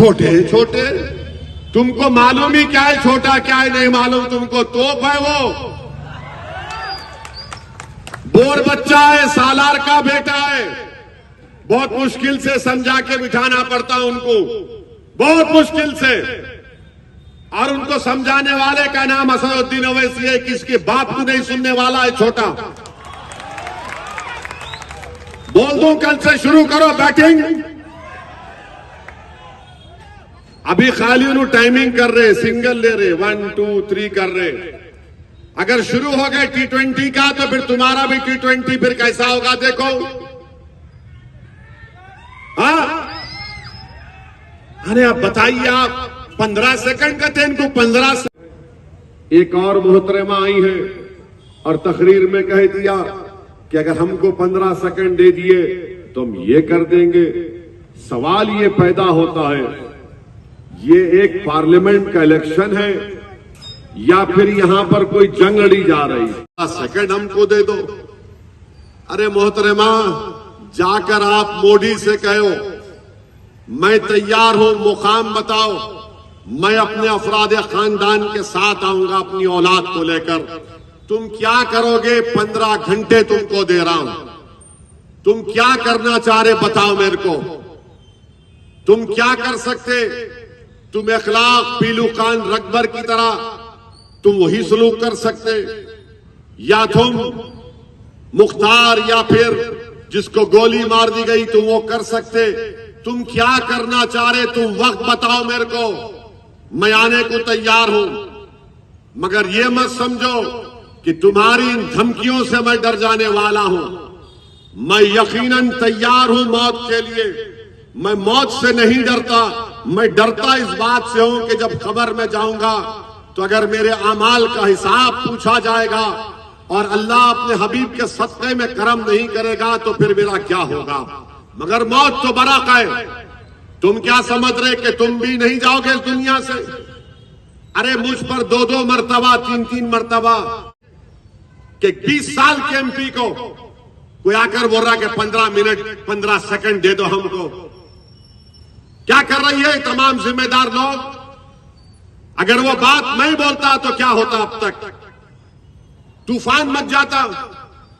چھوٹے چھوٹے تم کو معلوم ہی کیا ہے چھوٹا کیا ہے نہیں معلوم تم کو توپ ہے وہ بور بچہ ہے سالار کا بیٹا ہے بہت مشکل سے سمجھا کے بٹھانا پڑتا ان کو بہت مشکل سے اور ان کو سمجھانے والے کا نام اسد الدین اویسی ہے کس کے باپ کو نہیں سننے والا ہے چھوٹا بول دوں کل سے شروع کرو بیٹنگ ابھی خالی انہوں ٹائمنگ کر رہے سنگل لے رہے 1 2 3 کر رہے اگر شروع ہو گئے T20 کا تو پھر تمہارا بھی T20 پھر کیسا ہوگا دیکھو ہاں ارے آپ بتائیے آپ 15 سیکنڈ کا تھے ان کو 15 ایک اور محترمہ آئی ہے اور تقریر میں کہہ دیا کہ اگر ہم کو 15 سیکنڈ دے دیے تو ہم یہ کر دیں گے سوال یہ پیدا ہوتا ہے یہ ایک پارلیمنٹ کا الیکشن ہے یا پھر یہاں پر کوئی جنگ لڑی جا رہی ہے سیکنڈ ہم کو دے دو ارے محترمہ جا کر آپ مودی سے کہو میں تیار ہوں مقام بتاؤ میں اپنے افراد خاندان کے ساتھ آؤں گا اپنی اولاد کو لے کر تم کیا کرو گے 15 گھنٹے تم کو دے رہا ہوں تم کیا کرنا چاہ رہے بتاؤ میرے کو تم کیا کر سکتے تم اخلاق پیلو خان رکبر کی طرح تم وہی سلوک کر سکتے یا تم مختار یا پھر جس کو گولی مار دی گئی تم وہ کر سکتے تم کیا کرنا چاہ رہے تم وقت بتاؤ میرے کو میں آنے کو تیار ہوں مگر یہ مت سمجھو کہ تمہاری ان دھمکیوں سے میں ڈر جانے والا ہوں میں یقیناً تیار ہوں موت کے لیے میں موت سے نہیں ڈرتا میں ڈرتا اس بات سے ہوں کہ جب قبر میں جاؤں گا تو اگر میرے اعمال کا حساب پوچھا جائے گا اور اللہ اپنے حبیب کے صدقے میں کرم نہیں کرے گا تو پھر میرا کیا ہوگا مگر موت تو برحق ہے تم کیا سمجھ رہے کہ تم بھی نہیں جاؤ گے اس دنیا سے ارے مجھ پر 2 مرتبہ 3 مرتبہ کہ 20 سال کے ایم پی کو کوئی آ کر بول رہا کہ 15 منٹ 15 سیکنڈ دے دو ہم کو کیا کر رہی ہے تمام ذمہ دار لوگ اگر وہ بات نہیں بولتا تو کیا ہوتا اب تک طوفان مچ جاتا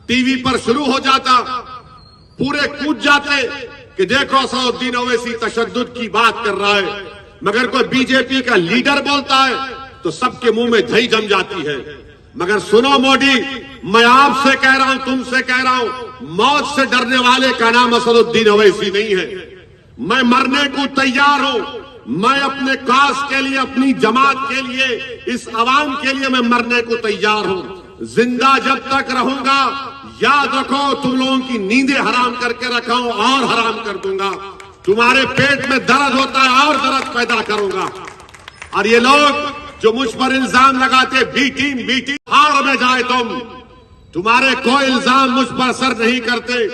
ٹی وی پر شروع ہو جاتا پورے کود جاتے کہ دیکھو اسد الدین اویسی تشدد کی بات کر رہا ہے مگر کوئی بی جے پی کا لیڈر بولتا ہے تو سب کے منہ میں دہی جم جاتی ہے مگر سنو مودی میں آپ سے کہہ رہا ہوں تم سے کہہ رہا ہوں موت سے ڈرنے والے کا نام اسد الدین اویسی نہیں ہے میں مرنے کو تیار ہوں میں اپنے کاس کے لیے اپنی جماعت کے لیے اس عوام کے لیے میں مرنے کو تیار ہوں زندہ جب تک رہوں گا یاد رکھو تم لوگوں کی نیندیں حرام کر کے رکھا ہوں اور حرام کر دوں گا تمہارے پیٹ میں درد ہوتا ہے اور درد پیدا کروں گا اور یہ لوگ جو مجھ پر الزام لگاتے بی ٹیم ہاڑ میں جائے تمہارے کوئی الزام مجھ پر اثر نہیں کرتے